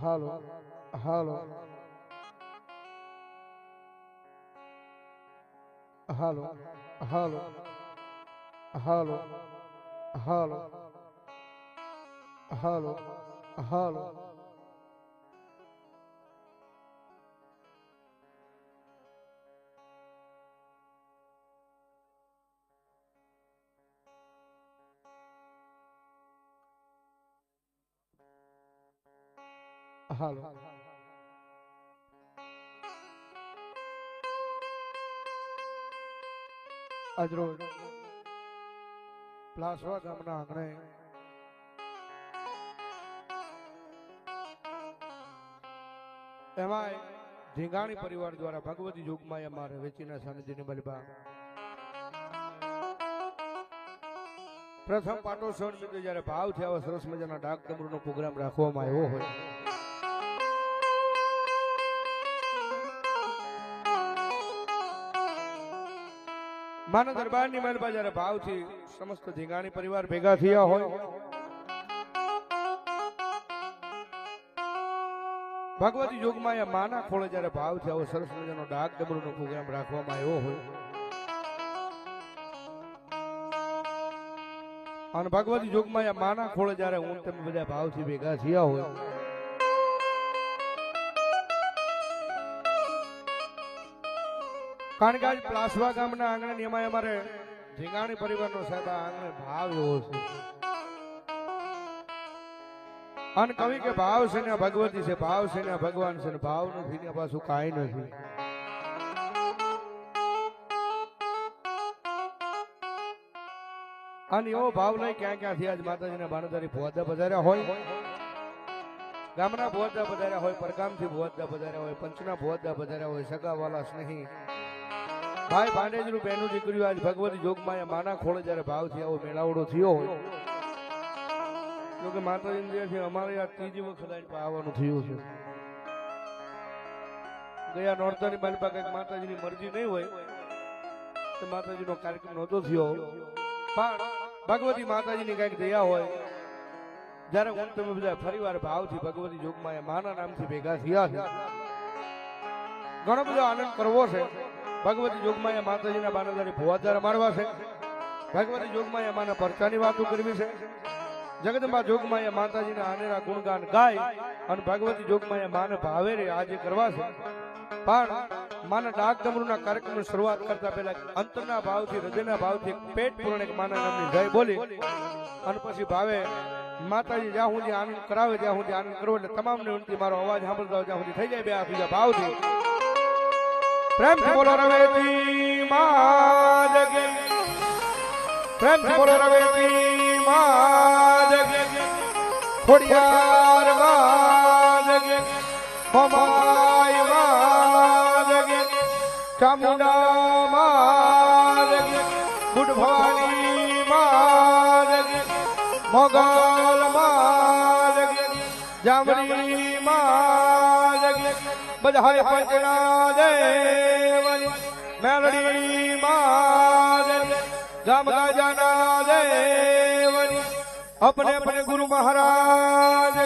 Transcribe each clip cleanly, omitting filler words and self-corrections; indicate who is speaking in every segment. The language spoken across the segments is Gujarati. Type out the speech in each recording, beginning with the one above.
Speaker 1: હાલો હાલો હાલો હાલો હાલો હાલો હાલો હાલો હાલો આજરોજ પ્લાસવા ગામના આંગણે એમાં ધીંગાણી પરિવાર દ્વારા ભગવતી યુગમાં અમારે વેચીના સાનિધ્યની બલબા પ્રથમ પાટોત્સવ નિમિત્તે જ્યારે ભાવથી આવા સરસ મજાના ડાક ડમરૂનો પ્રોગ્રામ રાખવામાં આવ્યો હોય માના દરબારની મહેલમાં જ્યારે ભાવથી સમસ્ત ધીંગાણી પરિવાર ભેગા થયા હોય ભગવતી યુગમાં એ માના ખોળે જ્યારે ભાવથી આવો સરસ મજાનો ડાક ડમરૂનો પ્રોગ્રામ રાખવામાં આવ્યો હોય અને ભગવતી યુગમાં એ માના ખોળે જ્યારે હું તમે બધા ભાવથી ભેગા થયા હોય કારણ કે આજ પ્લાસવા ગામના આંગણે એમાં અમારે ધીંગાણી પરિવારનો સાહેબ આંગણે ભાવ એવો છે અને કવિ કે ભાવ છે ને ભગવતી છે ભાવ છે ને ભગવાન છે ને ભાવ નથી ને પાછું કાંઈ નથી અને એવો ભાવ લઈ ક્યાં ક્યાંથી આજ માતાજીના બાણદારી ભોધા પધાર્યા હોય ગામના ભોધા પધાર્યા હોય પરગામથી ભોધા પધાર્યા હોય પંચના ભોધા પધાર્યા હોય સગાવાલા સ્નેહી ભાઈ ભાંડેજનું બહેનું દીકરીઓ આજ ભગવતી જોગમાં માના ખોળે જ્યારે ભાવથી આવો મેળાવડો થયો હોય જોકે માતાજી અમારે આ ત્રીજી વખત આવવાનું થયું છે ગયા નોરતાની બાલપા કઈક માતાજીની મરજી નહીં હોય તો માતાજીનો કાર્યક્રમ નહોતો થયો પણ ભગવતી માતાજીની કઈક દયા હોય જ્યારે હું તમે બધા ફરીવાર ભાવથી ભગવતી જોગમાં માના નામથી ભેગા થયા છે ઘણો બધો આનંદ કરવો છે ભગવતી જોગમાં માતાજીના બાણદારી ભુવાદાર મારવા છે ભગવતી જોગમાં માના પરચાની વાતો કરવી છે જગદંબા જોગમાં માતાજીના આનેરા ગુણગાન ગાય અને ભગવતી જોગમાં માને ભાવે રે આજે કરવા છે પણ માના ડાક ડમરૂના કાર્યક્રમની શરૂઆત કરતા પહેલા અંતરના ભાવથી હૃદયના ભાવથી પેટ પૂરણ એક માના નામની જય બોલી અને પછી ભાવે માતાજી જ્યાં સુધી આનંદ કરાવે ત્યાં સુધી આનંદ કરવો એટલે તમામને વિનંતી મારો અવાજ સાંભળતા જ્યાં સુધી થઈ જાય બે બીજા ભાવથી પ્રેમ થી બોલો રવેતી માં જગે પ્રેમ થી બોલો રવેતી માં જગે ખોડિયાર માં જગે મમાઈ માં જગે ચામુંડા માં જગે બુડ ભવાની માં જગે મોગલ માં જગે જામરી માં જગે બધાય પંચના દેવની મેલડી માં ગામ ગાજાના દેવની अपने अपने गुरु महाराज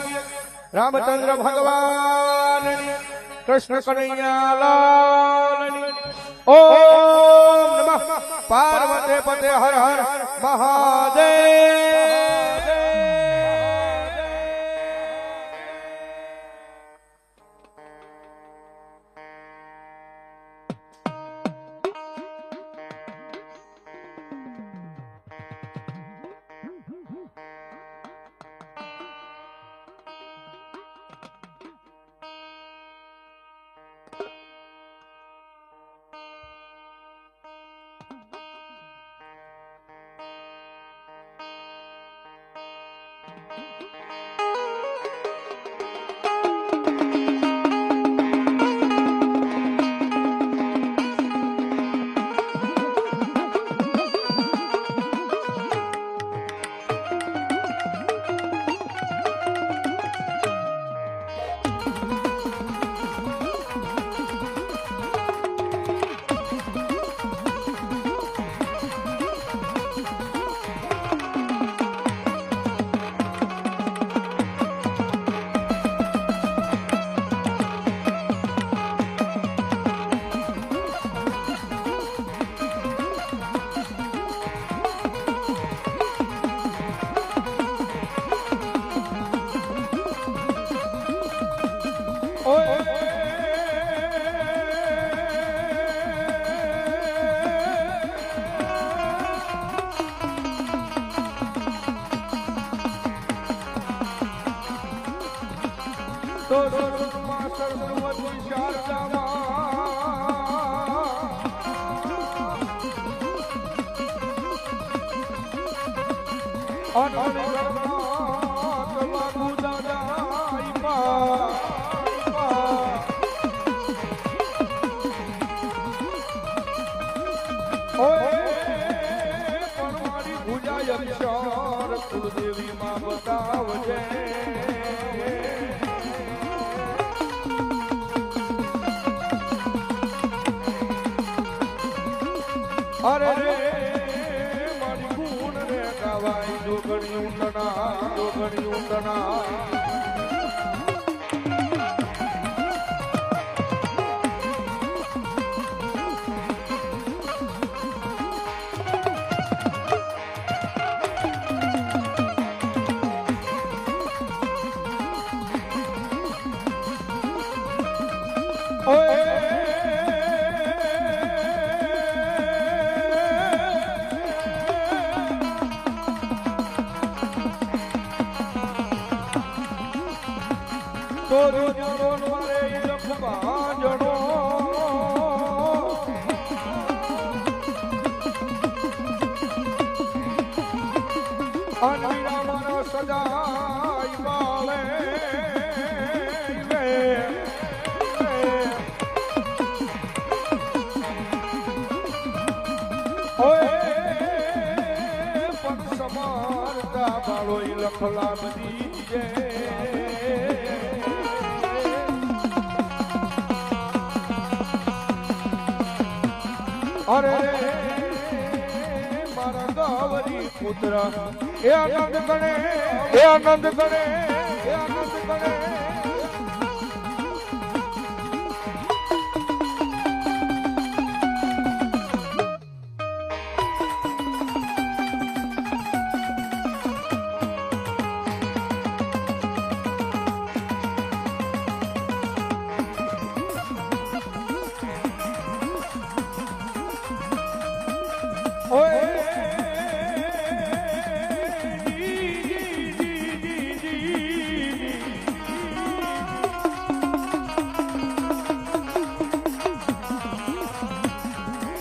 Speaker 1: रामचंद्र भगवान कृष्ण कन्हैया लाल ओम नमः पार्वती पते हर हर महादेव। તો સ્વરૂપમાં સર્વવતી શારદામાં અનોની ગણમાં તમાકુ દાદા પણ મારી ભુજાય અક્ષર કુળદેવી માં બતાવજે અરે રે મારી ગુણ રે ગાવાય જોગણી ઊંડના તો જણો મારે લખવા જણો અનવીરા મારો સદાય બાળે પણ સમારતા બાળો લખલા બધી અરે મારા ગાવરી પુત્ર એ આનંદ કરે એ આનંદ કરે એ આનંદ કરે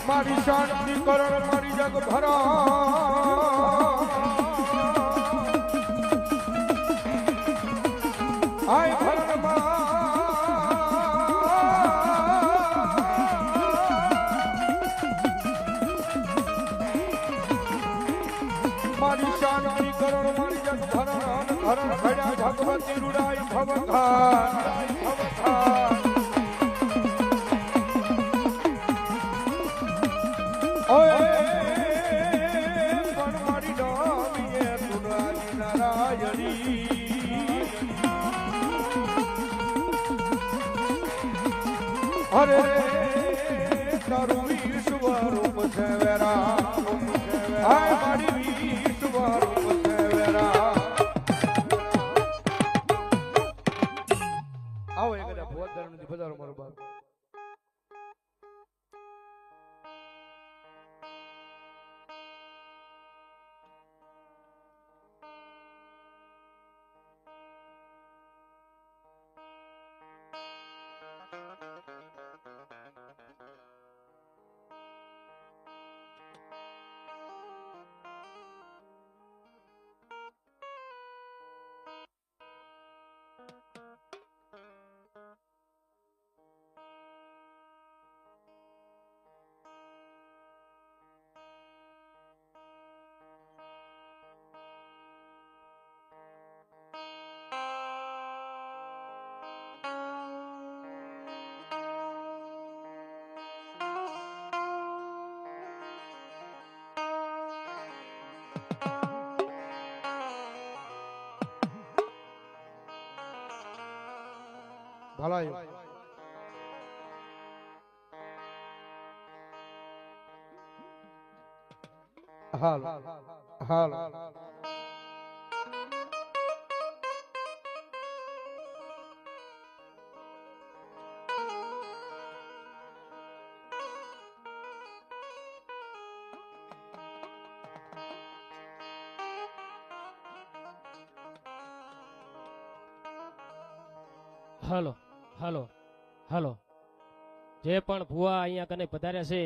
Speaker 1: મારી શાંતિ કરણ મારી જગ ભરા આય ભરણ મારી શાંતિ કરણ મારી જગ ભરણ ભરણ ભયા ભગવતી રૂડાઈ ભવખાન પણ મારી ડામીએ તુરાજી નારાયણી અરે તારું વિશ્વરૂપ છે વેરા હાય મારી વિશ્વરૂપ છે વેરા આવો એક બધા ભોત ધર્મ બજારો મારો બાપ ભલાઈ હાલ હાલ
Speaker 2: હાલો હાલો હાલો જે પણ ભુવા અહીંયા કને પધાર્યા છે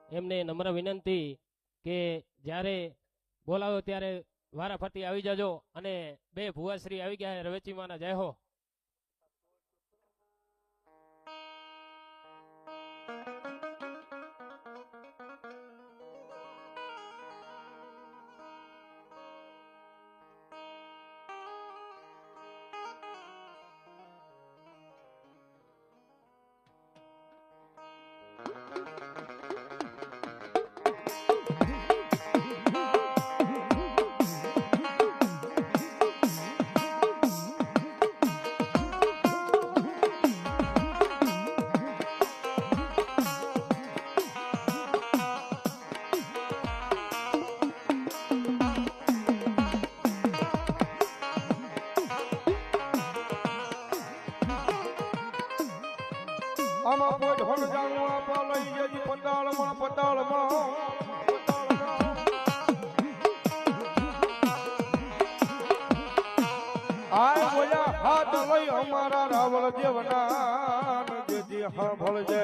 Speaker 2: એમને નમ્ર વિનંતી કે જ્યારે બોલાવો ત્યારે વારાફરતી આવી જાજો અને બે ભુવાશ્રી આવી ગયા રવેચી માના જય હો.
Speaker 1: આમાં પોટ હોલ જાણું આપા લઈ જજી પતાળમાં આય બોયા હાથ લઈ અમારા રાવળ દેવના જેજી હા ભળજે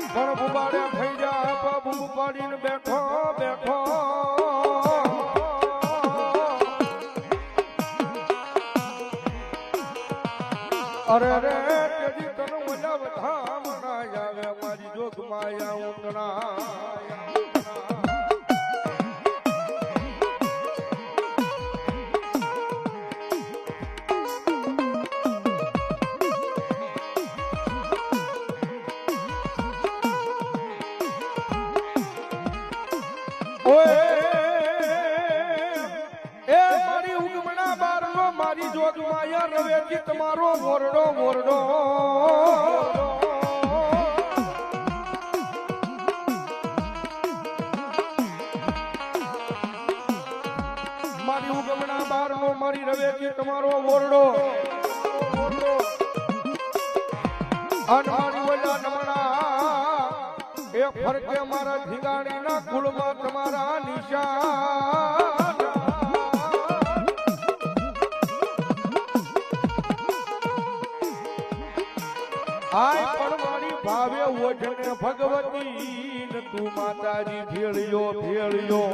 Speaker 1: પણ બુબાડે થઈ જા બાબુ પાડીને બેઠો બેઠો અરે રે કેજી તને મજા બધા મના આવે મારી જોગ માયા ઊંઘણા મારી જોગ માયા રવેજી તમારો મોરડો મોરડો મારી ઉગમણા બારનો મારી રવેજી તમારો મોરડો અને મારી વડા નમણા એ ફરકે મારા ધીંગાણીના કુળમાં તમારા નિશાન આય પણ મારી ભાવે ઓઢને ભગવતી ને તું માતાજી ભેળિયો ભેળિયો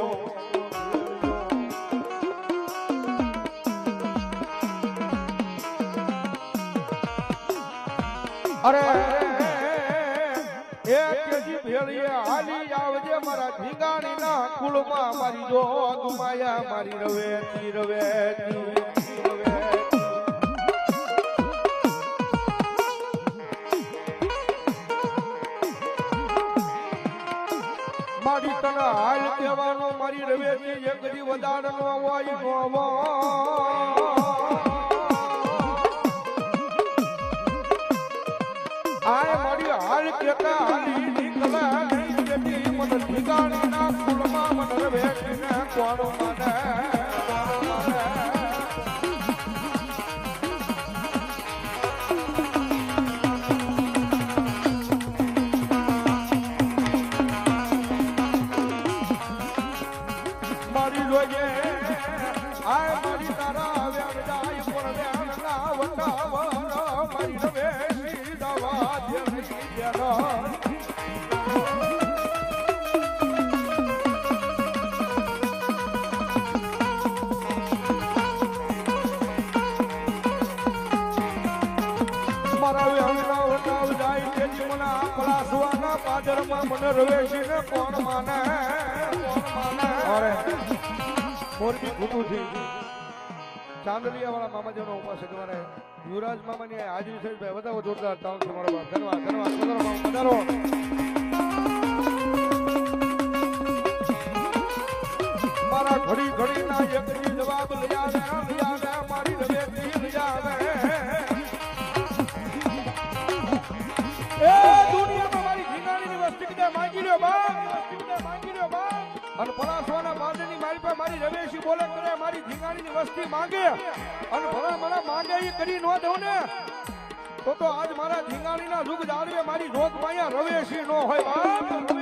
Speaker 1: અરે એ કેજી ભેળિયે હાલી આવજે મારા ધીંગાણીના કુળમાં મારી જોગ માયા મારી રવેતી રવેતી મારી તને હાલ કહેવાનો મારી રવેજી એક દી વધારનો હોય નો આય મારી હાલ કેતા હાલી નીકળા નહીં મને ઠીકાણીના ફૂલમાં મને રવેજીને કોણ મને મારી જોજે આય મારી તારા વ્યાર જાય પણ વ્યાર ના વટાવર મારી રવેજી દવા દેવી દેના મારા વ્યાર વટાવ જાય તેજી મને આપણા સુવાના પાદરમાં મને રવેજીને કોણ માને અરે મોરબી ઘૂમુથી ચાંદલિયા વાળા મામાજીનો ઉપાસક મારે યુવરાજ મામાની હાજરી છે ભાઈ વધાવો જોરદાર તાવ તમારો બાપ ધન્યવાદ ધન્યવાદ પધારો મારા ઘડી ઘડી ના એકની જવાબ લઈ આવે મારી રવેતી લઈ આવે એ દુનિયામાં મારી ધીંગાણીની વસ્તી કદા માંગી લ્યો બા અને પરાસવાના બાંધની મારી પાસે મારી રવેશી બોલે કરે મારી ધીંગાણીની વસ્તી માંગે અને ભલા મને માંગે એ કરી ન દઉં ને તો આજ મારા ધીંગાણીના યુગ જાળવે મારી જોગ માયા રવેશી નો હોય બાપ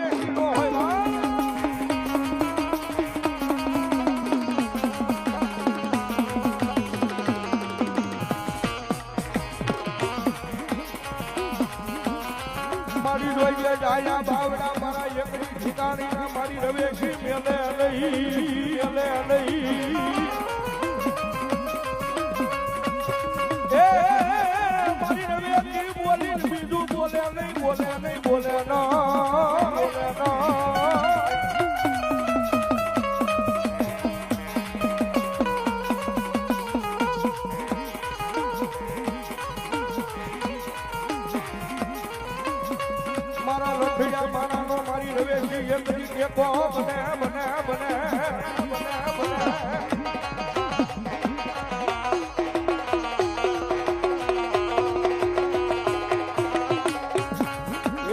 Speaker 1: ઠિકાણીના મારી રવેશી મેલે નહીં એ મારી રવેશી બોલી બીજું બોલે ના મારા લખિયા મારાનો મારી રવેશી એમ કે કો બને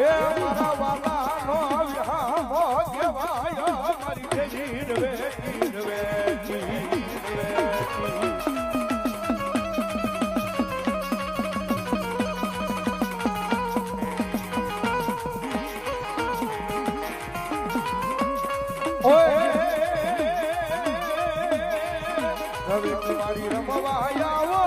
Speaker 1: એ મારા વાલાનો વિહામો કહેવાય મારી દેવી રવેશી રવિ કુમારી રમવા આવો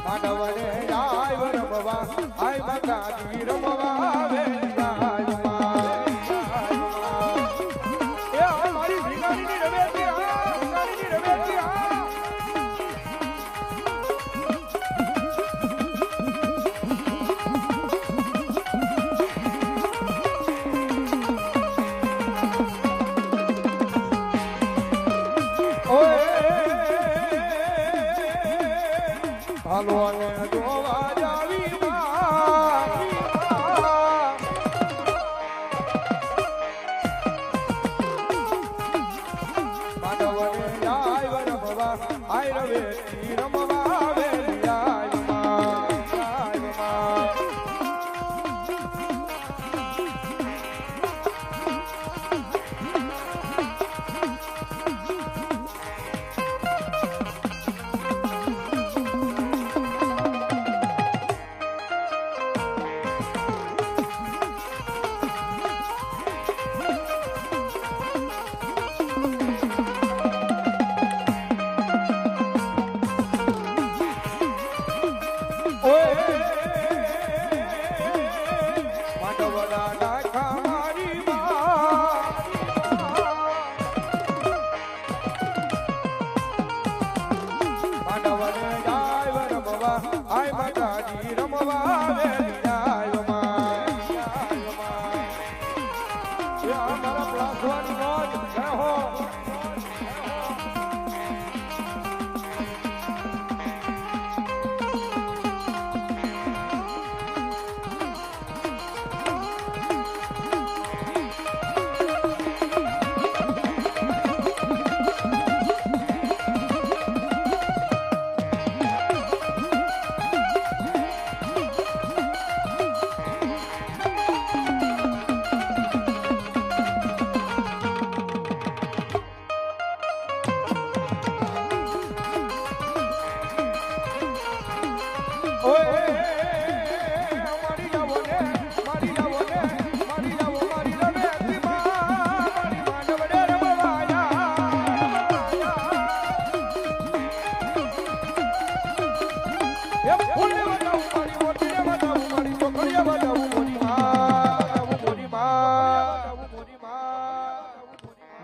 Speaker 1: માનવને આય રમવા આય માતાજી રમવા આવે મારી ભીખારીની રવેશી હાલો અને જોવા જાવી માનવને આય રમવા આય રવેશી રમવા આવે આય માતાજી રમવા આવે મારા પ્લાસવાની મોજ કહો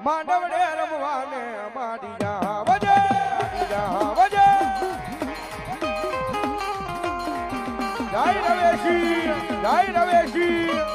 Speaker 1: માંડવડે રમવાને માડી વજે જય રવેશી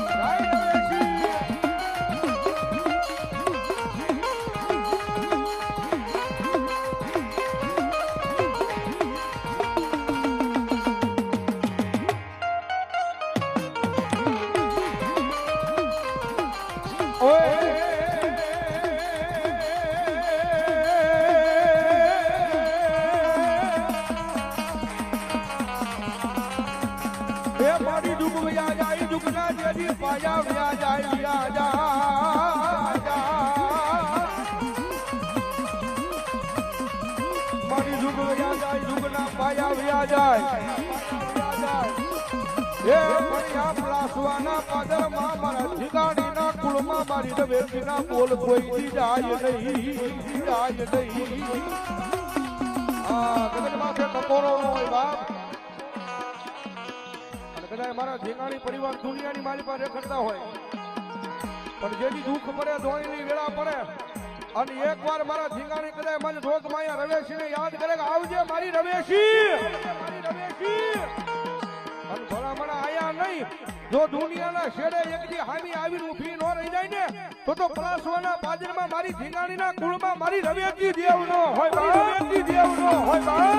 Speaker 1: મારી દુઃખ વ્યા જાય દુઃખ ના જેવી પાયા વ્યા જાય મારી દુઃખ વ્યા જાય દુઃખ ના પાયા વ્યા જાય એ મારી આ પ્લાસવાના પાદરમાં મારા ઠિકાણીના કુળમાં મારી રવેશીના બોલ કોઈ જાય નહીં જગત માથે ટકોરો ન હોય બાપ. અને કદાચ મારા ઝીંગાણી પરિવાર દુનિયાની મારી પાસે રખડતા હોય, પણ જેથી દુઃખ પડે ધોળીની વેળા પડે અને એકવાર મારા ઝીંગાણી કદાચ મને જોગ માયા રવેશીને યાદ કરે કે આવજે મારી રવેશી, મારી રવેશી. અને ભલામણા આયા નહીં, જો દુનિયાના છેડે એકદી હામી આવીને ઊભી ન રહી જાય ને તો પલાસવાના પાદરમાં મારી ઝીંગાણીના કુળમાં મારી રવેશી દેવ નો હોય, મારી રવેશી દેવ નો હોય બા.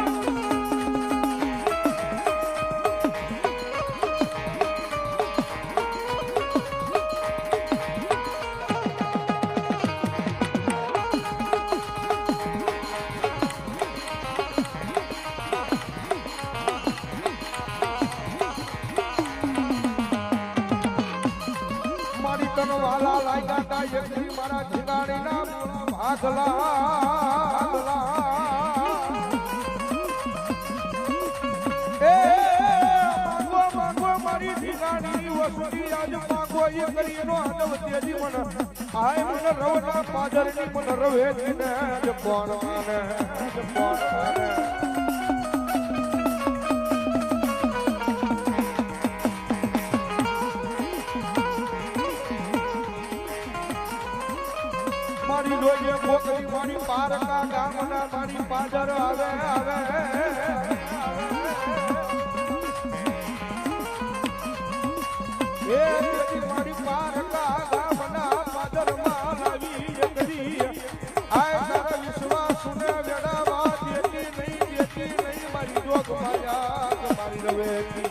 Speaker 1: વાલા લાગ્યા તા એકથી મારા ઝીંગાણીના ભાગલા. એ માંગો માંગો મારી ઝીંગાણીની વસુલી આજ માંગો એ કરીનો હદવ તેજી મન આય મને રવના પાદરની મન રવે ને કોણ માને કોણ માને. મારી રોજે મોકલી મારી પારકા ગામના મારી પાદર આવે આવે. એ મારી પારકા ગામના પાદરમાં લાવી એકરી આય તારા વિશ્વાસ ને વેડાવા દેતી નહીં મારી જોગ માયા મારી રવેતી.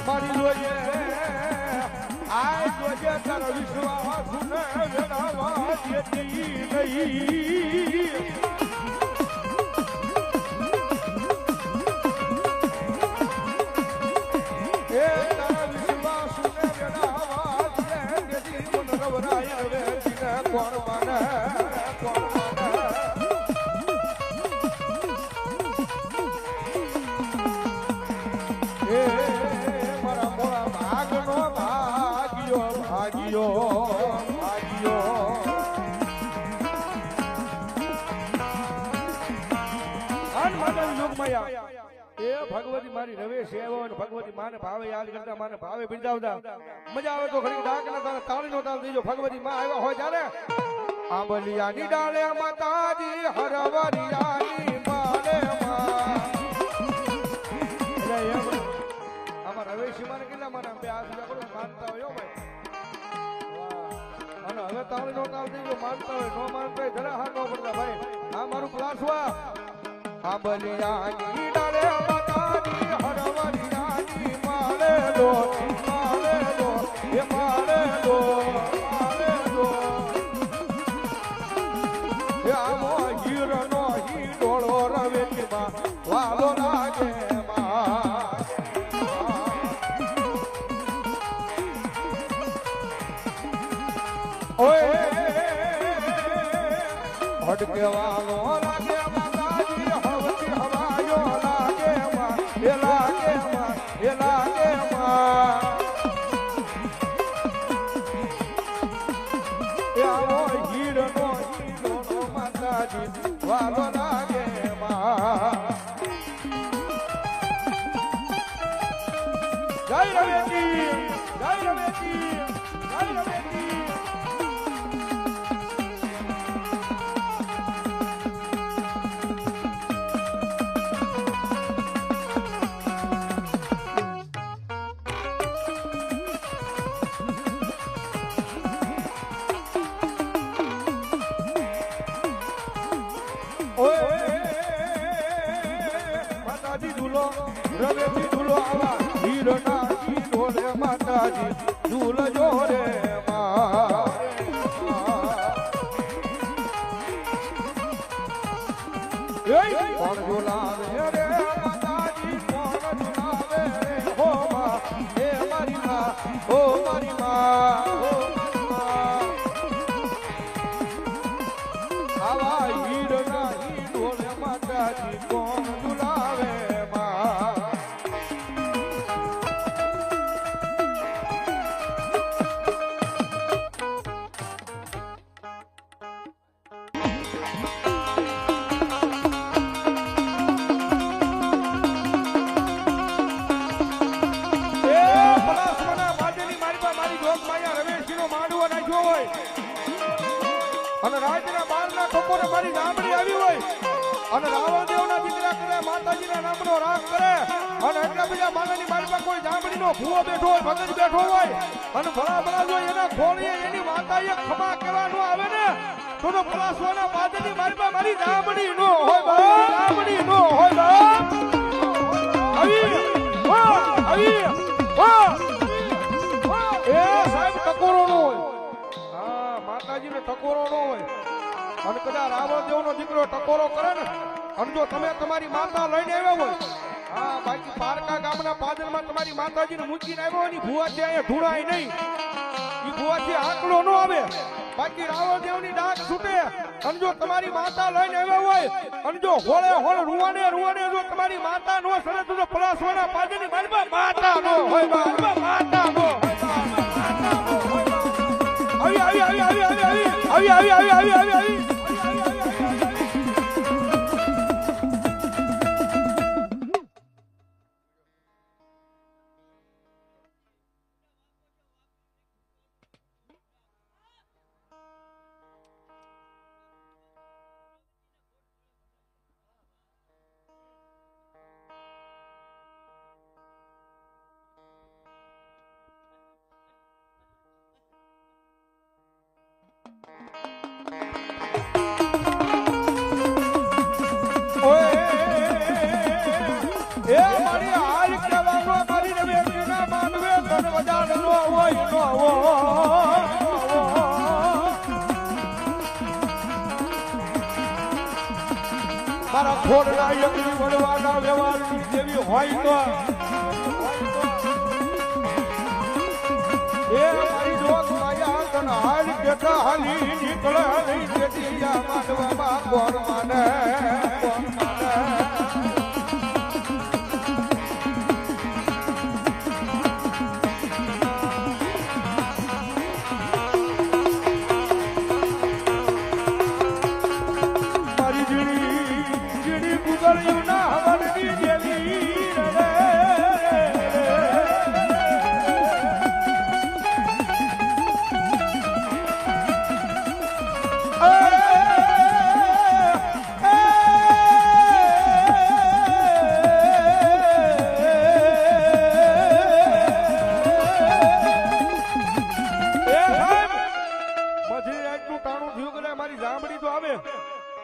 Speaker 1: મારી જોઈએ આય જોઈએ તારો વિશ્વાસ ને વેડાવા દેતી નહીં. એ તારા વિશ્વાસ ને વેડાવા દેતી મન રવરાય હવે કોણ માને કોણ માને. એ ભગવતી મારી રવેશ આવ્યો અને ભગવતી માને ભાવે યાદ કરતા માને ભાવે બિરદાવતા મજા આવે તો ઘણી ડાક ના તારા તાળીનો તાલ દેજો. ભગવતી માં આવ્યા હોય ત્યારે આંબલિયાની ડાળે માતાજી હરવરિયાની માલે માં. આમાં રવેશી માને કેટલા માને બે હાથ પકડો માનતા હોય ભાઈ. અને હવે તાળીનો તાલ દેજો માનતા હોય, નો માનતા હોય જરા હાથ ન પડતા ભાઈ. આ મારું ક્લાસવા આંબલિયાની ડાળે માતાજી હરવરિયાની માલે લો માલે લો એ માલે લો માલે લો. એ આમો હીરનો હીડોળો રવેતીમાં વાલો લાગે માં. ઓય હડકે વાલો લાગે માતાજી હવતી હવાયો લાગે માં એ લાગે માં એ લાગે માં. એ આવો હીરનો હીડોળો માતાજી વાલો લાગે માં. જય રવેતી જય રવેતી જય રવેતી. માતાજી ઝૂલો રવેથી ઝૂલો આવા હીરના ઢોલે માતાજી ઝૂલજો રે માં. કોણ ઝૂલાવે રે માતાજી કોણ ઝૂલાવે રે હો માં એ મારી માં હો મારી માં હો મારી માં. આવા હીરના હીરોને માતાજી કોણ ઝુલાવે માં અને રાજના બારના ટકોરે મારી ગામડી આવી હોય અને રાવણદેવના દીકરા કરે માતાજીના નામનો રાગ કરે અને એટલા બીજા માનાની મારીમાં કોઈ ગામડીનો ભૂવો બેઠો હોય ભગત બેઠો હોય અને ભલા ભલા જો એના ખોળીએ એની માતાએ ખમા કહેવાનો આવે ને તો પલાસવાના બાદની મારીમાં મારી ગામડી નો હોય બા ગામડી નો હોય બા આવી એ સાહેબ ટકોરો નો હોય માતાજીને ટકોરો ન હોય અને કદાચ રાવણદેવનો દીકરો ટકોરો કરે ને અને જો તમે તમારી માતા લઈને આવ્યા હોય હા બાકી પારકા ગામના પાદરમાં તમારી માતાજીને મૂકીને આવ્યો હોય ને ભુવાથી અહીંયા ધૂણાય નહીં એ ભુવાથી આંકડો ન આવે બાકી રાવણદેવની ડાક છૂટે અને જો તમારી માતા લઈને આવ્યા હોય અને જો હોળે હોળ રૂવાને જો તમારી માતા નો સરે તો પલાસવાના પાદરની માલમાં માતા નો હોય માતા નો આવી મારા ખોડના યજ્ઞ વડવાના વ્યવહારની જેવી હોય તો એ મારી જોગ માયા તન હાલ બેઠા હાલી નીકળે નહીં તેથી માનવામાં કોણ માને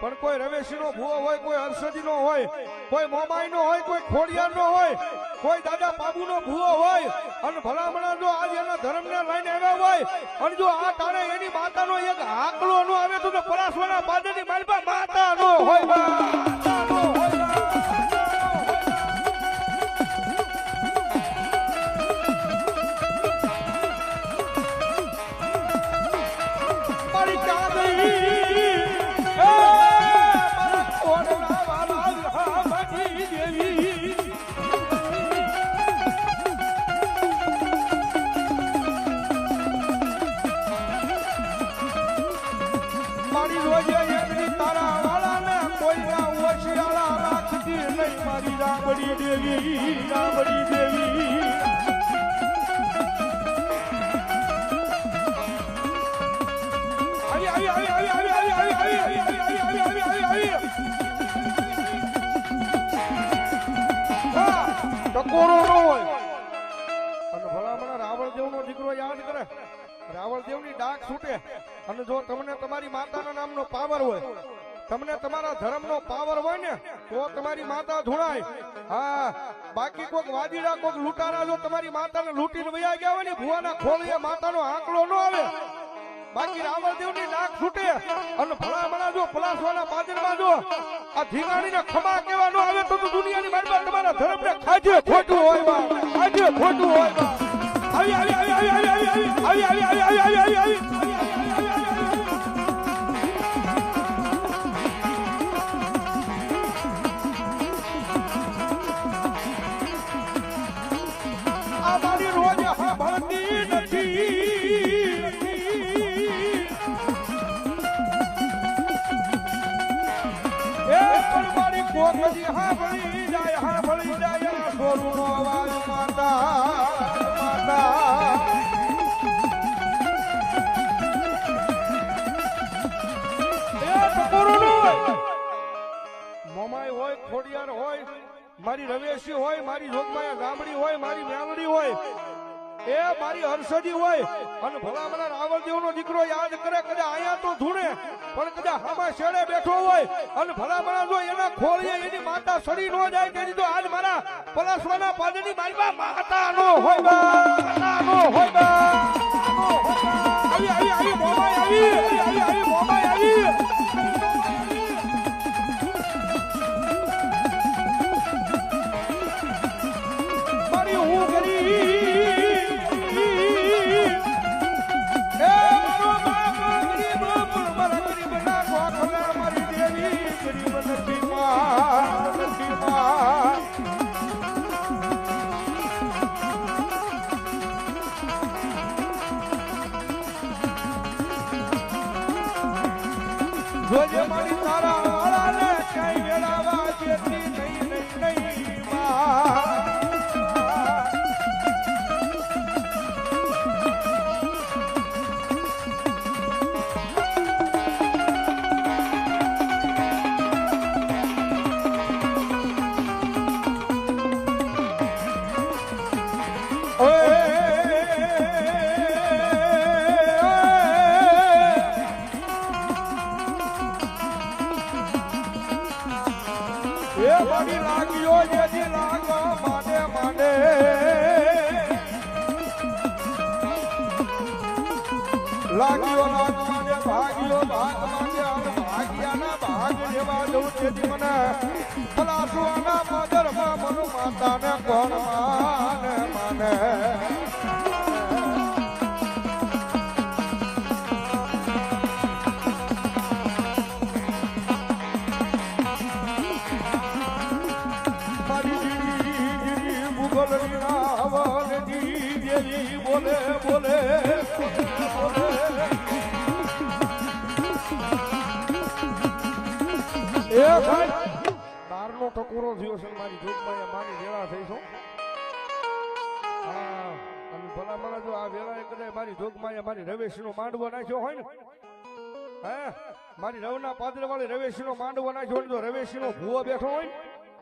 Speaker 1: પણ કોઈ રવેશીનો ભૂવો હોય કોઈ હર્ષદીનો હોય કોઈ મોમાઈનો હોય કોઈ ખોડિયારનો હોય કોઈ દાદા બાબુનો ભૂવો હોય અને ભલામણા જો આજ એના ધર્મને લઈને આવ્યા હોય અને જો આ તાણે એની માતાનો એક આંકડો નો આવે તો પરાસવાના બાદની માલપા માતા નો હોય મારી ચાંદઈ તારા વાળા ને કોઈ ના ઓશિયાળા રાખતી નહીં મારી રામડી દેવી રામડી દેવી ટકોરો નો હોય અને ભલામણા રાવણદેવ નો દીકરો યાદ કરે રાવણદેવ ની ડાક છૂટે અને જો તમને તમારી માતાના નામનો પાવર હોય તમને તમારા ધર્મનો પાવર હોય ને તો તમારી માતા ધૂણાય હા બાકી કોઈક વાદીડા કોઈક લૂંટારા જો તમારી માતાને લૂંટીને વયા ગયા હોય ને ભુવાના ખોલીએ માતાનો આંકડો ન આવે બાકી રાવણદેવની ડાક છૂટે અને ભલામણા જો પલાસવાના પાદરમાં જો આ ધીંગાણીને ખમા કેવા ન આવે તો દુનિયાની મારી તમારા ધર્મને ખાજે ખોટું હોય બા ખાજે ખોટું હોય બા આવી આવી આવી આવી આવી આવી આવી આવી આવી આવી આવી કદી હા ભળી જાય સોરુનો અવાજ માતા મોમાઈ હોય ખોડિયાર હોય મારી રવેશી હોય મારી જોગમાયા ગામડી હોય મારી મેલડી હોય એ મારી હર્ષદી હોય અને ભલામણા રાવણદેવનો દીકરો યાદ કરે કદાચ આયા તો ધૂણે પણ કદાચ હામાં શેડે બેઠો હોય અને ભલામણા જો એના ખોળીએ એની માતા સડી ન જાય તેની તો આજ મારા પલાસવાના પાદની મારી માતા નો હોય માતા નો હોય આવી મોમાઈ આવી મોમાઈ આવી મારી હું ગરી જોજે મારી તારા વાળાને કઈ વેળાવા જેથી નહીં એ મારી લાગ્યો જેથી લાગો માને લાગ્યો માને ભાગ્યો ભાગ માને અને ભાગ્યાના ભાગ જેવા દઉં તેથી મને પલાસવાના મદરમાં મનો માતાને કોણ માને બોલે બોલે એ ભાઈ તારનો ટકોરો થયો છે મારી જોગમાં માની વેળા થઈ છો હા અને ભલા મને જો આ વેળાએ કદાચ મારી જોગમાં મારી રવેશીનો માંડવો નાખ્યો હોય ને હે મારી રવના પાદરે વાળી રવેશીનો માંડવો નાખ્યો હોય તો રવેશીનો ભૂવો બેઠો હોય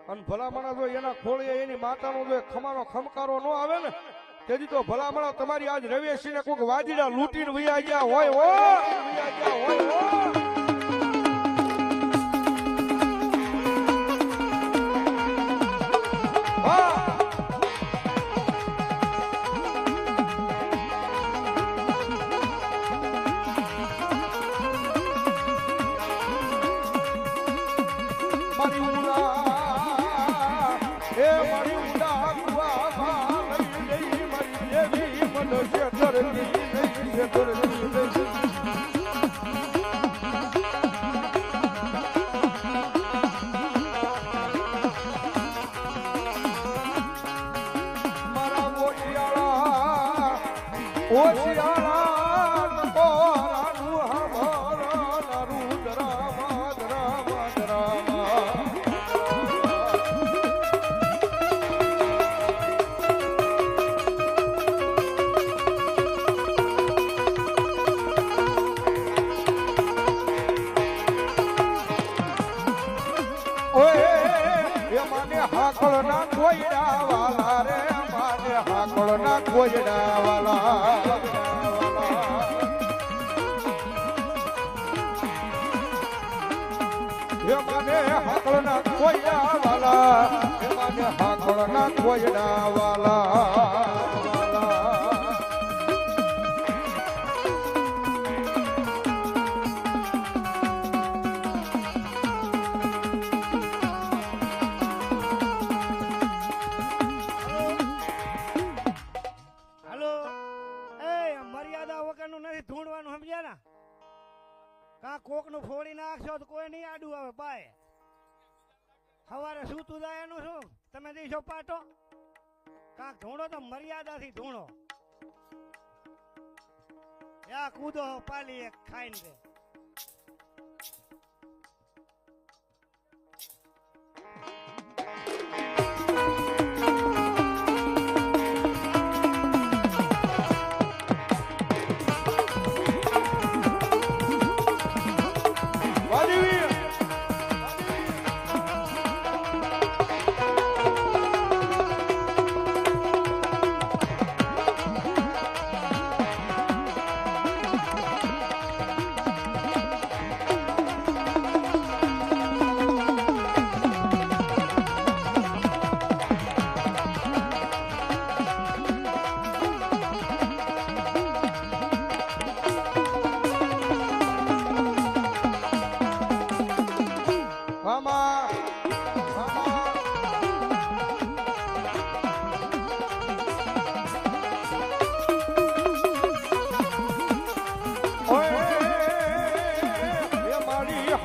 Speaker 1: અને ભલામણા જો એના ખોળીએ એની માતાનો જો ખમાનો ખમકારો ન આવે ને તેથી તો ભલામણા તમારી આજ રવેશીને કોઈક વાજીડા લૂંટીને વૈયા ગયા હોય હાકળના કોયડા વાલા રે મારે હાકળના કોયડા વાલા મને હાકળના કોયડા વાલા મને હાકળના કોયડા વાલા
Speaker 3: કોક નું ફોડી નાખશો તો કોઈ નહીં આડું આવે બાય સવારે સૂતું જાય એનું શું તમે દઈશો પાટો કાંક ધૂણો તો મર્યાદાથી ધૂણો યા કૂદો પાલી એક ખાઈને દે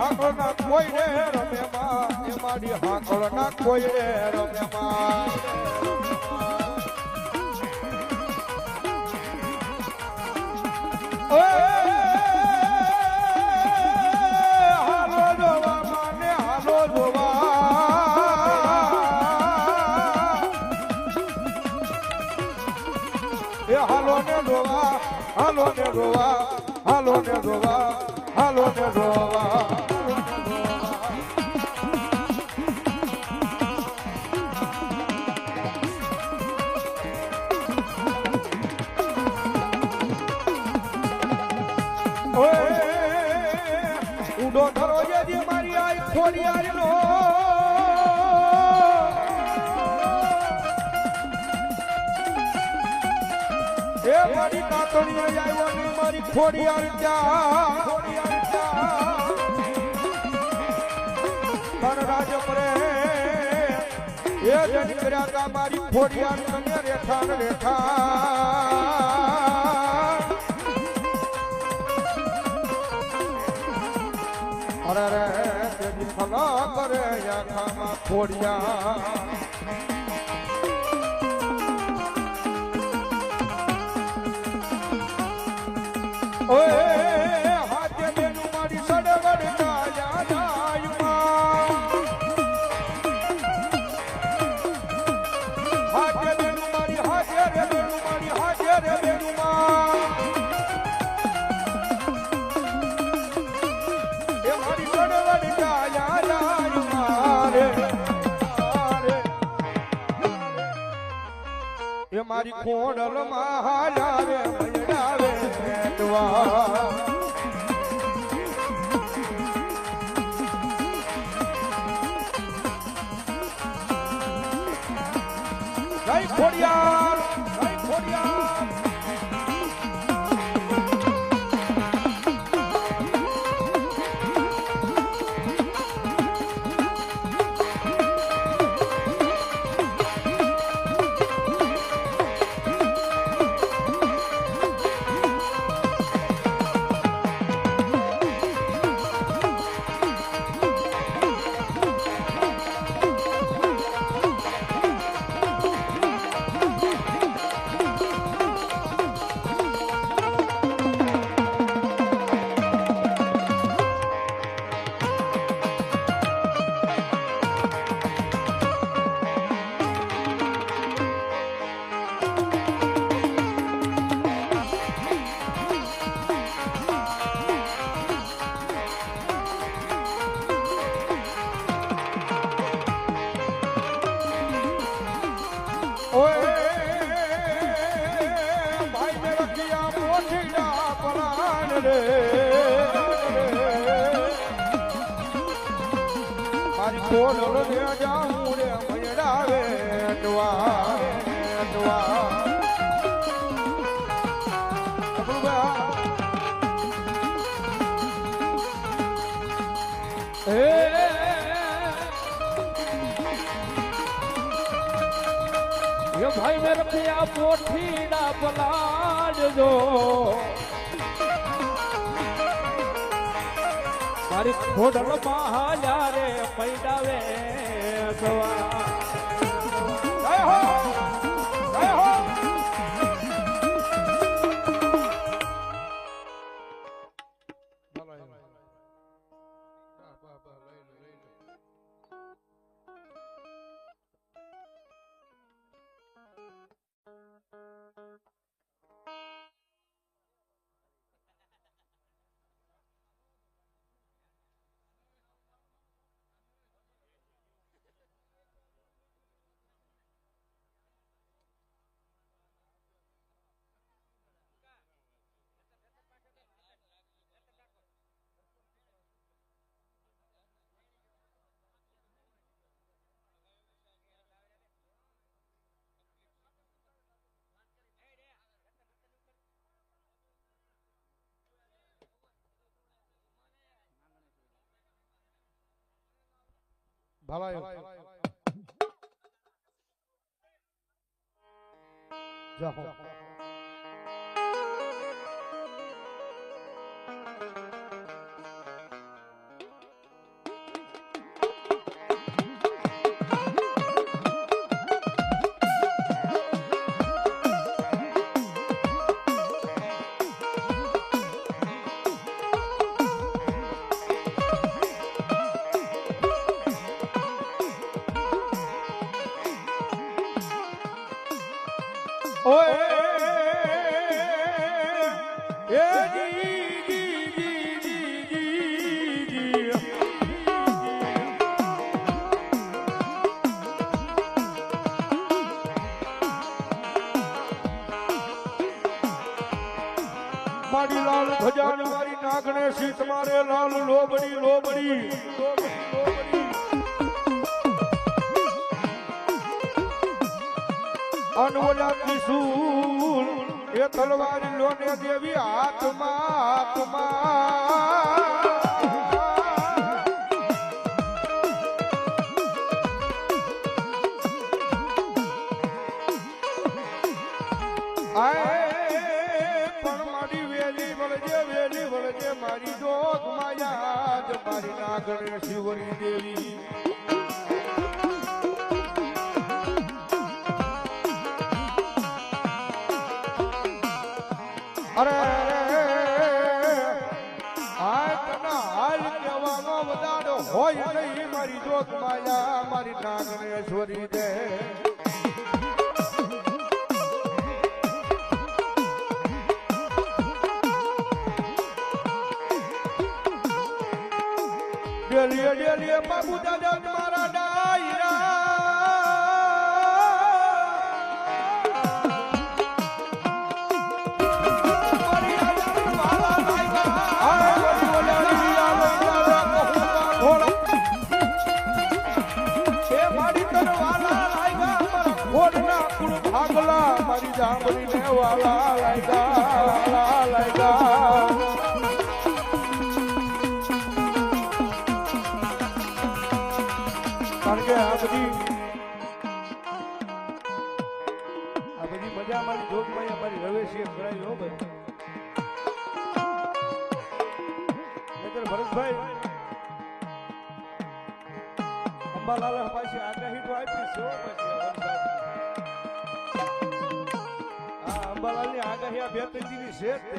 Speaker 1: હાકળના કોઈ રે રમે માં એ મારી હાકળના કોઈ રે રમે માં હાલો જોવા માને હાલો જોવા એ હાલો ને જોવા હાલો ને જોવા હાલો ને જોવા હાલો ને જોવા ઉડો ધરો જે મારી આઈ થોડી આરનો એ મારી કાતણી આવ્યો ને મારી થોડી આર ત્યાં રાજ પરે એ જન કર્યા તા મારી થોડી આર તને રેખા ને રેખા અરે રે તેજી ફલા કરે આખામાં ખોડિયા ઓએ હાથે બેનું મારી સડવડ કાયા નાયમાં હાથે બેનું મારી હાથે રે બેનું મારી હાથે રે બેનું માં એ મારી ખોડલ માં હાલાવે મયડાવે મેટવા જય ખોડિયાર જય ખોડિયાર મારી કોડલ ને જાઉં રે મયડાવે ડવા ડવા એ ભાઈ મેં રખિયા પોઠી ના પલાડજો મારી ખોડલ મહાલ્યા રે પૈડાવે સવા જય હો જય હો ભલાયો જાહો ઓય એ જી જી જી જી જી મારી લાલ ધજાન મારી નાગણે સી તમારે લાલ લોબડી લોબડી અનવલા ત્રિશૂલ એ તલવાર લોને દેવી હાથમાં હાથમાં મારી જોત માયા મારી નાગણે શિવરી દેવી અરે હાલ કહેવાનો વધારો હોય નહીં મારી જોત માયા મારી નાગણેશ્વરી દે ડેલીએ બાબુ દાદા મારા ડાયરા મારી જાંબલી ને વાલા લાયગા કારણ કે આ બધી મજા અમારી જોગમાં અમારી રવેશીએ કરાવી હો ભાઈ નહીતર ભરતભાઈ અંબાલાલ પાછી આગાહી તો આપી છે પછી અંબાલાલની આગાહી આ 2-3 દીની છે જ તે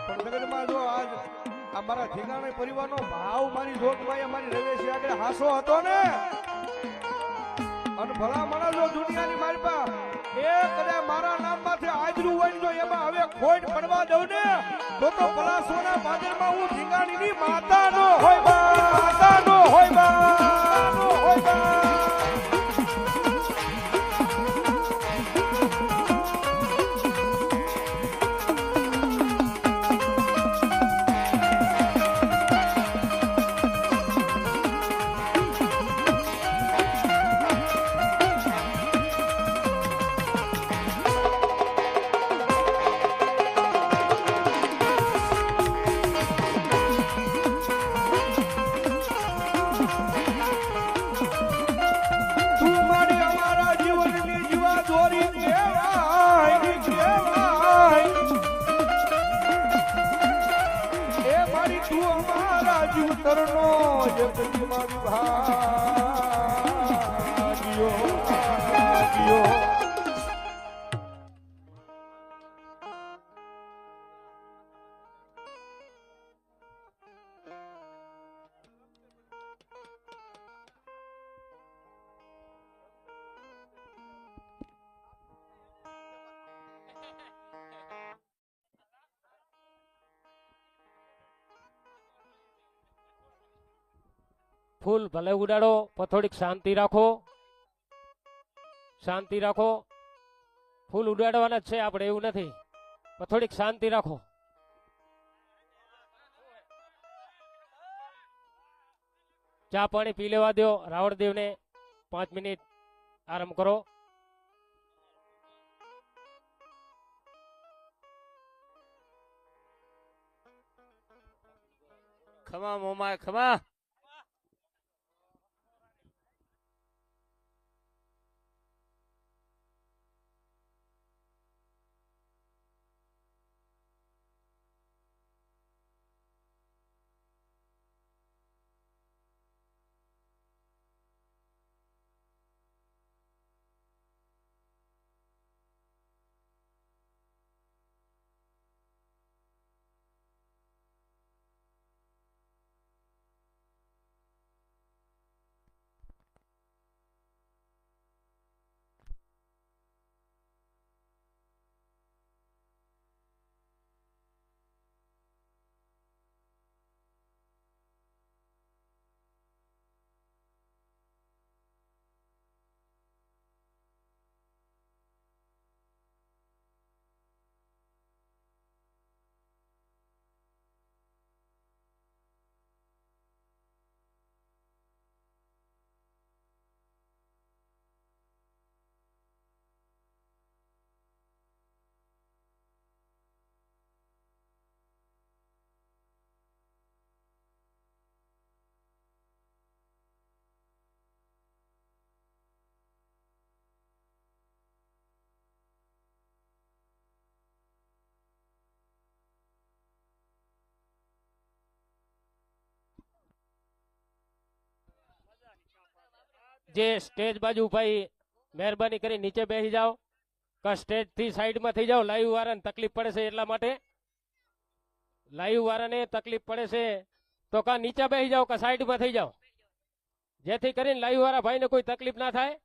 Speaker 1: પણ જગતમાં જો આજ અમારા ઠીકાણે પરિવારનો ભાવ મારી જોગમાં અમારી રવેશી આગળ હાસો હતો ને અને ભલા માણસ જો દુનિયાની મારી પા એ કદાચ મારા નામમાંથી આદરું હોય જો એમાં હવે ખોટ પડવા દઉં ને તો ભલા સોના બાદરમાં હું ઠીકાણીની માતાનો હોય બા તરનો જગતી મારી ભાગ્યો
Speaker 2: ફૂલ ભલે ઉડાડો પણ થોડીક શાંતિ રાખો ફૂલ ઉડાડવાના જ છે આપણે એવું નથી પણ થોડીક શાંતિ રાખો ચા પાણી પી લેવા દો રાવણદેવને 5 મિનિટ આરામ કરો
Speaker 4: ખમા મોમાય ખમા
Speaker 2: જે સ્ટેજ બાજુ ભાઈ મહેરબાની કરી નીચે બેસી જાઓ કે સ્ટેજ થી સાઈડમાં થઈ જાઓ. લાઈવ વાળાને તકલીફ પડે છે એટલા માટે લાઈવ વાળાને તકલીફ પડે છે તો કા નીચે બેસી જાઓ કે સાઈડમાં થઈ જાઓ, જેથી કરીને લાઈવ વાળા ભાઈને કોઈ તકલીફ ના થાય.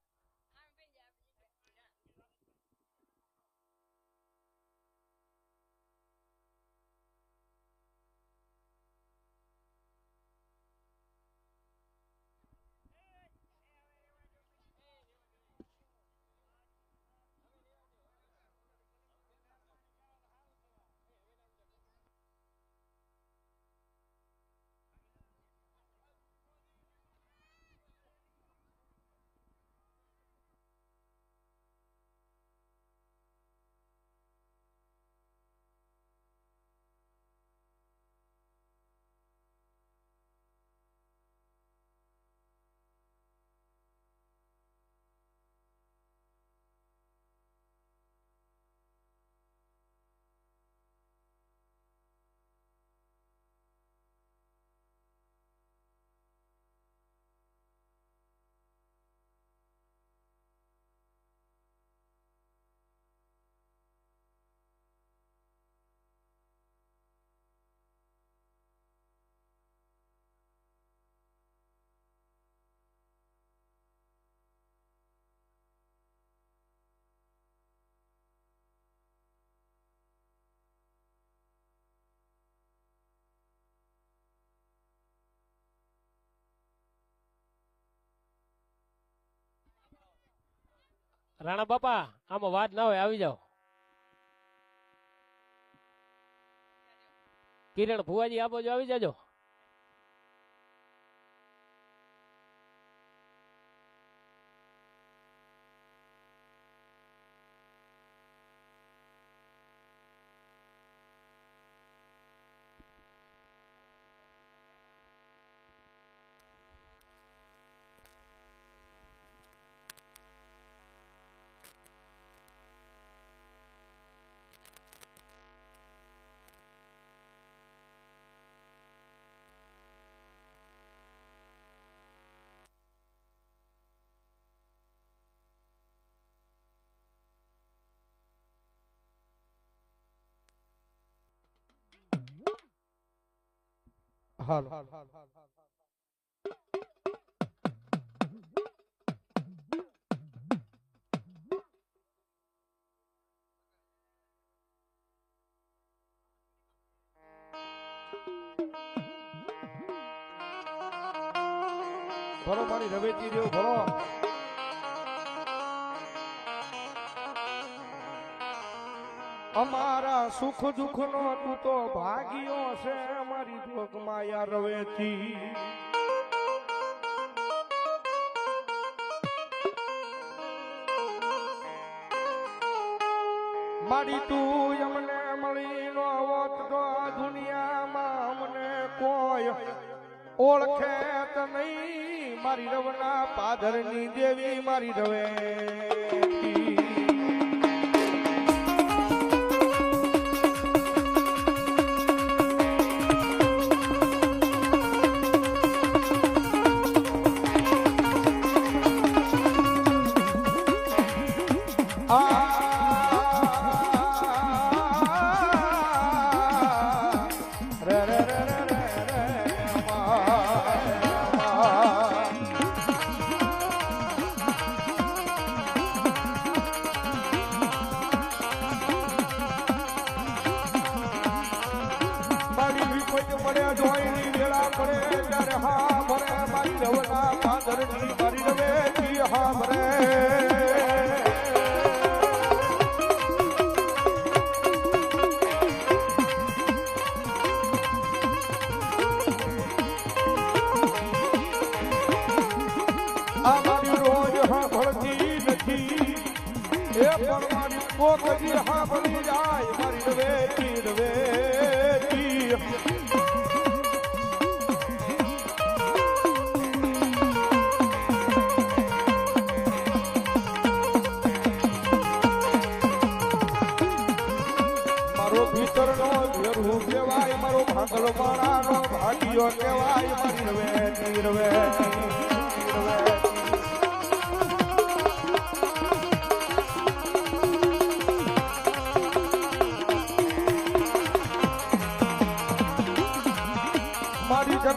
Speaker 2: રાણા બાપા આમાં વાત ના હોય, આવી જાઓ. કિરણ ભુવાજી આપો જો, આવી જાજો.
Speaker 1: હાલ ભરો મારી રવેચી રહ્યો ભરો. અમારા સુખ દુઃખ નો તું તો ભાગ્યો છે, અમારી જોગ માયા રવેચી. મારી તું અમને મળી નો હોત તો આ દુનિયામાં અમને કોઈ ઓળખે તો નહીં. મારી રવના પાદરની દેવી મારી રવેચી.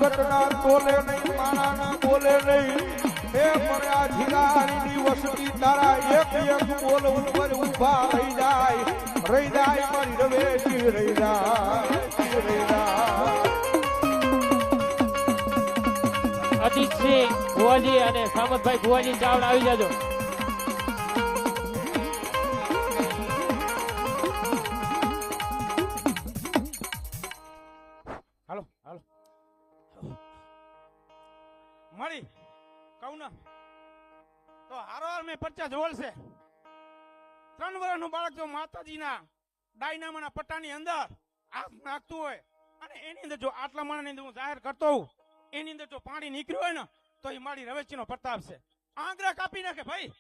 Speaker 1: જગતના તોલે નહીં માણાના બોલે નહીં એ મળ્યા જીરાની વસતી તારા એક એક બોલ ઉપર ઊભા રહી જાય મારી રવેશી રહી જાય
Speaker 2: અતિશસિંહ ભુવાજી અને સામતભાઈ ભુવાજી ચાવડા આવી જાજો.
Speaker 5: હાલો હાલો મળી કહું ને તો હારો મેં પરચા જોલ છે. 3 વર્ષનું બાળક જો માતાજીના ડાયનામાના પટ્ટાની અંદર હાથ નાખતું હોય અને એની અંદર જો આટલા માણસની અંદર હું જાહેર કરતો હોઉં એની અંદર જો પાણી નીકળ્યું હોય ને તો એ મારી રવેચીનો પ્રતાપ છે. આંગળા કાપી નાખે ભાઈ.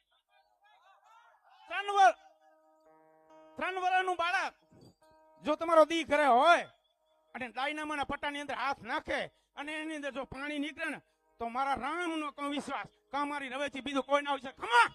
Speaker 5: 3 વર્ષનું બાળક જો તમારો દી કરે હોય અને ડાયનામાના પટ્ટાની અંદર હાથ નાખે અને એની અંદર જો પાણી નીકળે ને તો મારા રામનો કો વિશ્વાસ કા મારી રવેચી બીજું કોઈ ના હોય છે. ખમા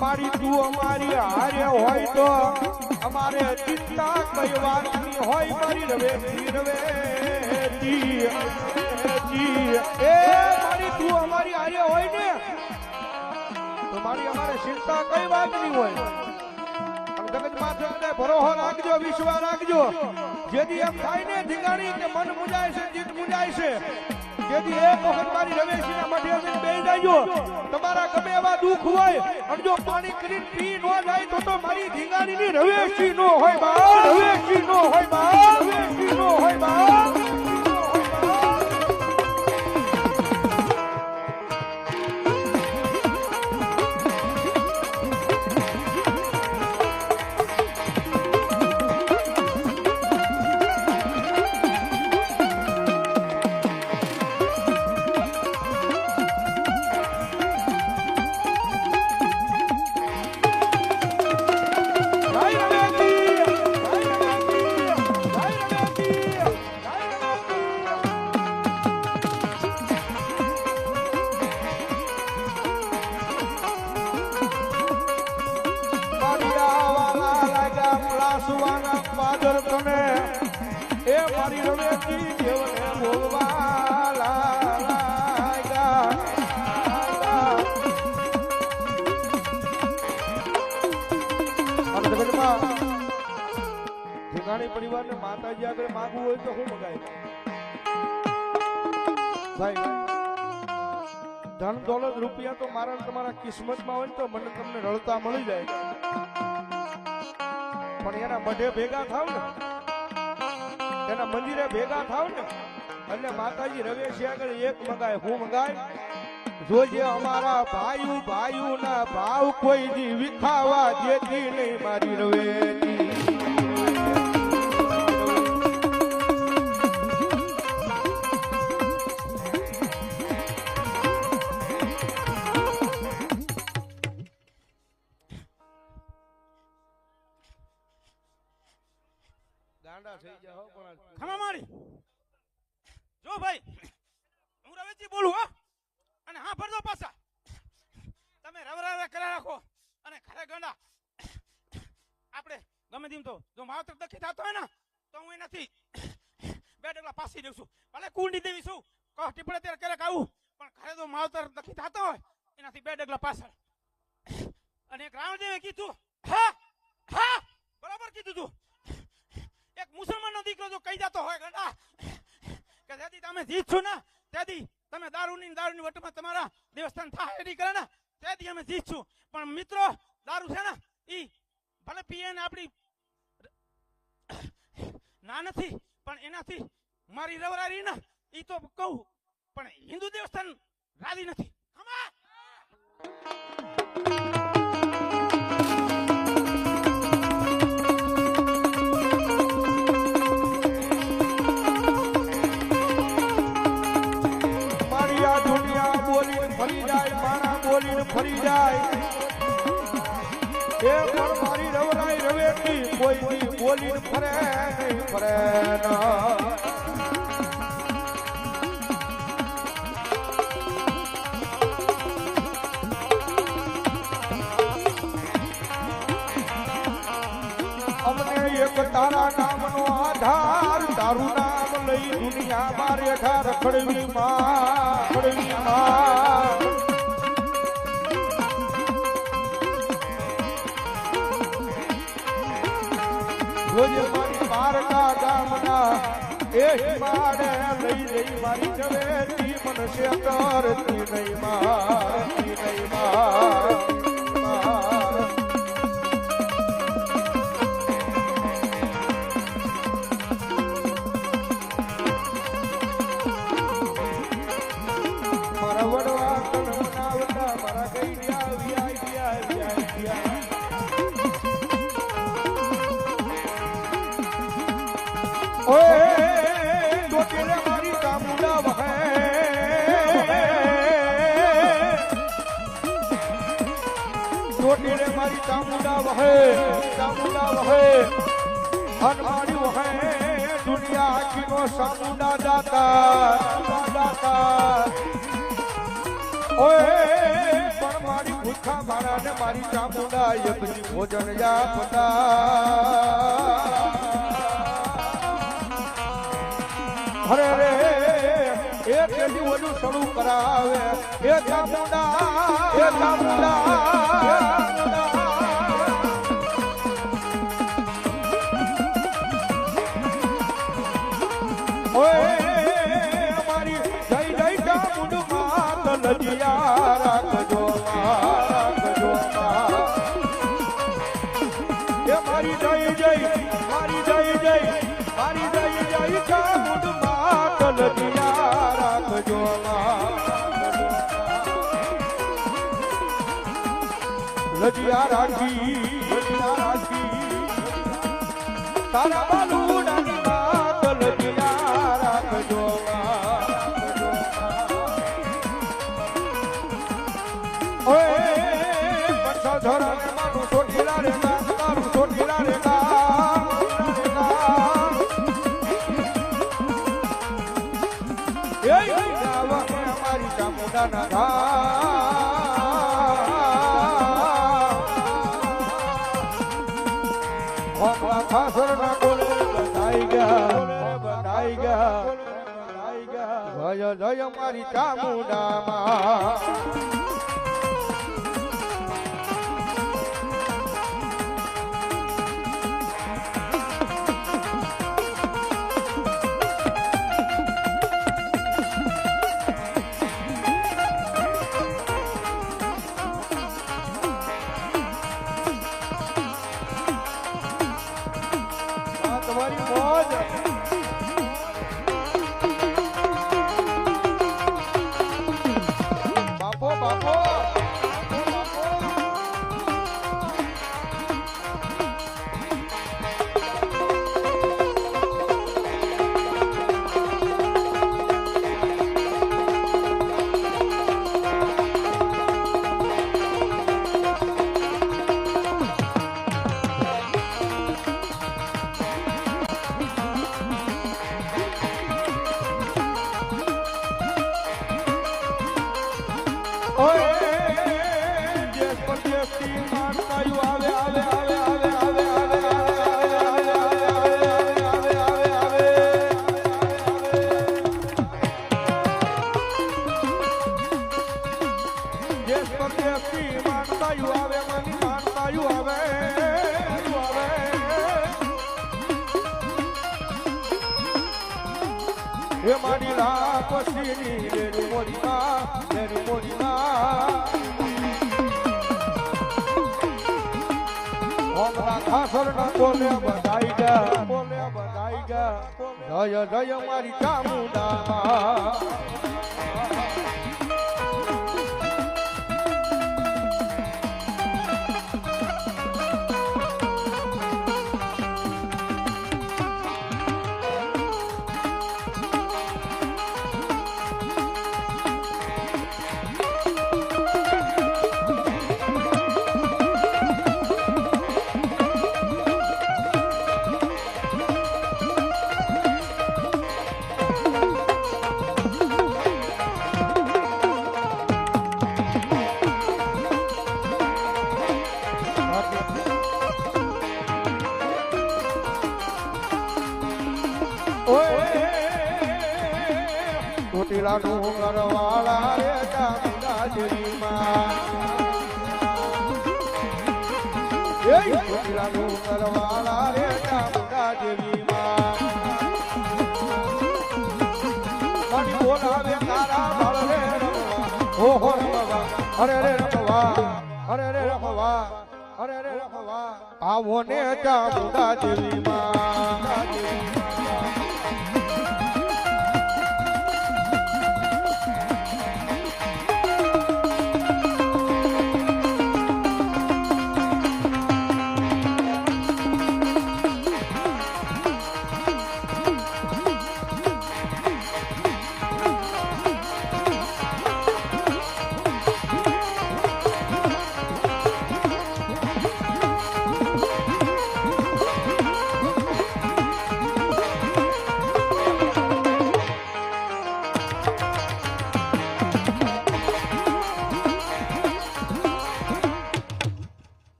Speaker 1: મારી તું અમારી હારે હોય તો અમારે ચિંતા કઈ વાતની હોય મારી રવેશી એ મારી તું અમારી હારે હોય ને તો મારી અમારે ચિંતા કઈ વાતની હોય. જગત માથે ભરોસો રાખજો, વિશ્વાસ રાખજો. જેથી એમ થાય ને ધીંગાણી કે મન મુજાય છે, જીત મુજાય છે, જેથી એક વખત મારી રવેશીના મઢે બેસી જાયજો. તમારા ગમે એવા દુઃખ હોય અને જો પાણી કરીને પી ન જાય તો મારી ધીંગાણીની રવેશી નો હોય બા, રવેશી નો હોય બા, રવેશી નો હોય બા. એ મારી રવેશી દેવને બોલવા લાગ્યા. ઠેકાણી પરિવારને માતાજી આગળ માગવું હોય તો શું મગાય ભાઈ? ધન દોલત રૂપિયા તો મારા તમારા કિસ્મતમાં હોય તો મને તમને રળતા મળી જાય, પણ એના મઢે ભેગા થાવ ને, એના મંદિરે ભેગા થાવ ને એટલે માતાજી રવેશી આગળ એક મગાય. હું મગાય જોજે અમારા ભાઈઓ ના ભાવ કોઈ દી વિખાવા દેતી નહીં મારી રવેશી.
Speaker 5: ખમા મારી જો ભાઈ હું રવેચી બોલું હો અને હા ફરજો પાછા તમે રવરાવે કરા રાખો અને ખરે ગંડા આપણે ગમે તેમ તો જો માવતર દખી થતો હોય ને તો હું એનાથી 2 ડગલા પાસી દઉં છું. ભલે કુંડી દેવી છું કહો ટીપડે ત્યારે ક્યારેક આવું પણ ખરે તો માવતર દખી થતો હોય એનાથી 2 ડગલા પાછળ. અને એક રાવણદેવે કીધું હા હા બરાબર કીધું તું. એક મુસલમાનનો દીકરો જો કહી જતો હોય ગંડા કે જેથી તમે જીતશો ને તેથી તમે દારૂની વટમાં તમારા દેવસ્થાન થાય એની કરે ને તેથી અમે જીતશું. પણ મિત્રો દારૂ છે ને ઈ ભલે પીએ ને આપણી ના નથી પણ એનાથી મારી રવરારી ને ઈ તો કહું પણ હિન્દુ દેવસ્થાન રાજી નથી.
Speaker 1: ફરી જાય એ પણ મારી રવરાઈ રવેશી કોઈ બોલીને ફરે નહીં ફરે ના. તારા નામનો આધાર તારું નામ લઈ દુનિયા માં રેઠા રખડવી માં રખડવી માં જોજે મારી પારકા ગામના એ માડે લઈ લઈ મારી જવેતી મનસે કરતી નહીં મારતી નહીં માર મારા વડવા તન મનાવતા મારા ગઈડ્યા વ્યા ઓએ ડોકેલે મારી ચામુંડા વહે ડોકેલે મારી ચામુંડા વહે અન મારી વહે દુનિયા આખીનો ચામુંડા દાતા ઓએ પણ મારી ભૂખા મારાને મારી ચામુંડા યજ્ઞ ભોજન આપતા હરે રે એ તેજી ઓલું શરૂ કરાવે એ ચામુંડા ઓએ અમારી જય જય ચામુંડ માત લજિયા રાખજો એ મારી જય જય મારી જય જય મારી જય જય ચામુંડ લજિયા રાખજો લજિયા રાખી તારા બાલુડાની વાત લજિયા રાખજો ઓએ પછા ધરાને માનું છોટીલા રે તારું છોટીલા રે અમારી ચામુંડાના ધામ ખાસર ના બોલે બધાઈ ગયા જય જય અમારી ચામુંડામાં તમારી મોજ બાપો એ મારી લાપસીની લેરી મોરીમાં હમણાં ખાસર ના બોલે બધાઈ ગયા જય જય મારી ચામુંડામાં ચોટીલાનું ઘરવાળા રે ચામુંડાદેવીમાં ચોટીલાનું ઘરવાળા રે ચામુંડાદેવીમાં બોલાવે તારા બળ રે રમવા ઓહો રમવા અરે રે રમવા અરે રે રમવા અરે રે રમવા આવો ને ચામુંડાદેવીમાં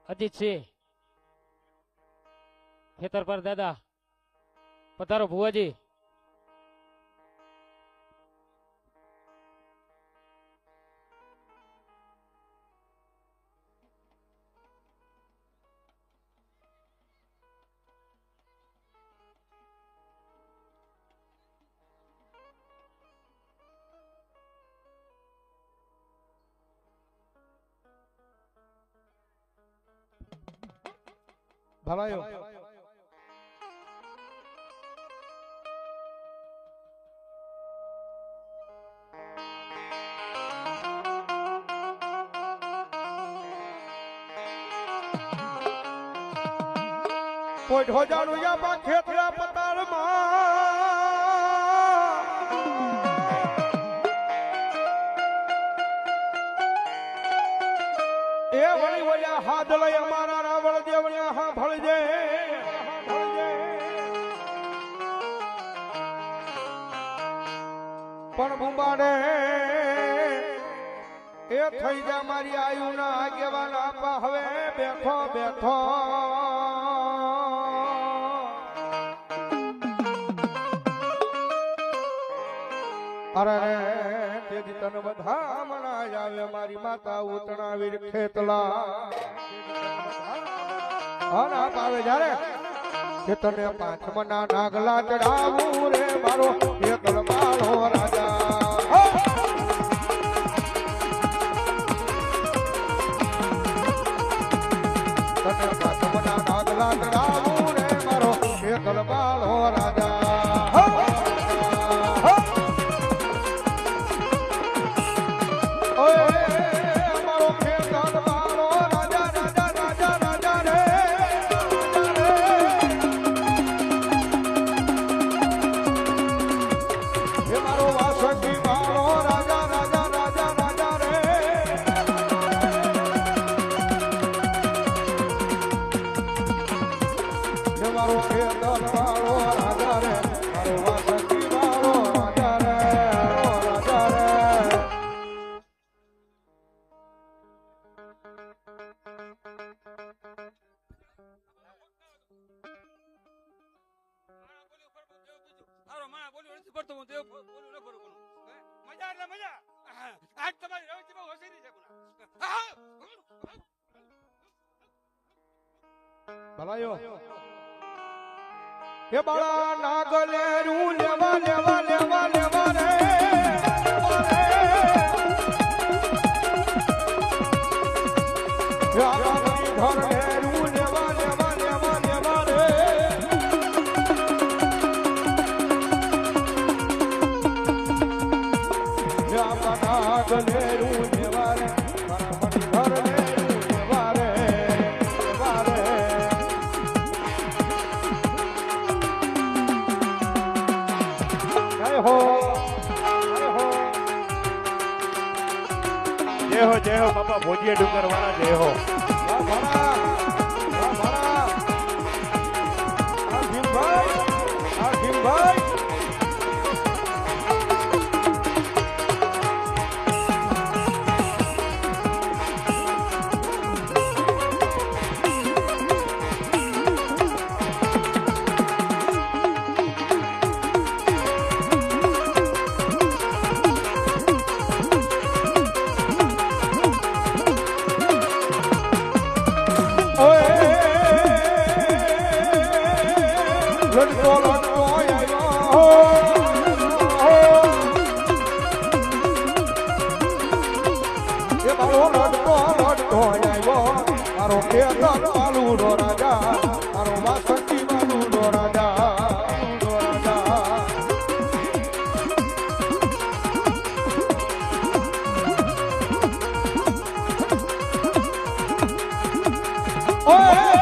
Speaker 2: અજીતસિંહ ખેતર પર દાદા પધારો ભુવાજી.
Speaker 1: ભલાયો કોઈ ઢોજાનું યા ખેતરા પતાળમાં એ વળી વળ્યા હાથ લઈ અમારા રાવળ દેવળ્યા હા ભળજે પણ બુંબાડે એ થઈ જા મારી આયુ ના આગેવાન આપા હવે બેઠો બેઠો અરે રે તેથી તને બધા મનાય આવે મારી માતા ઉતણા વીર ખેતલા અના પાવે જ્યારે કે તને પાંચમના નાગલા ચડાવું રે મારો ખેતલ માળો રાજા તને પાંચમના નાગલા ચડાવું રે મારો ખેતલ માળો રાજા ભલાયો એ બાળા નાગલે રૂ લેવા લેવા લેવા લેવા રે ઘર રે રૂ લેવા લેવા લેવા લેવા રે નાગલે રૂ લેવા રે ઘર રે જય હો બાપા ભોજીયા ડુંગર વાળા જય હો ભીમભાઈ લડતો લડતો આવ્યો એ મારો લડતો લડતો આવ્યો મારો કેતન વાલુડો રાજા મારો વાસંતી વાલુડો રાજા ઓય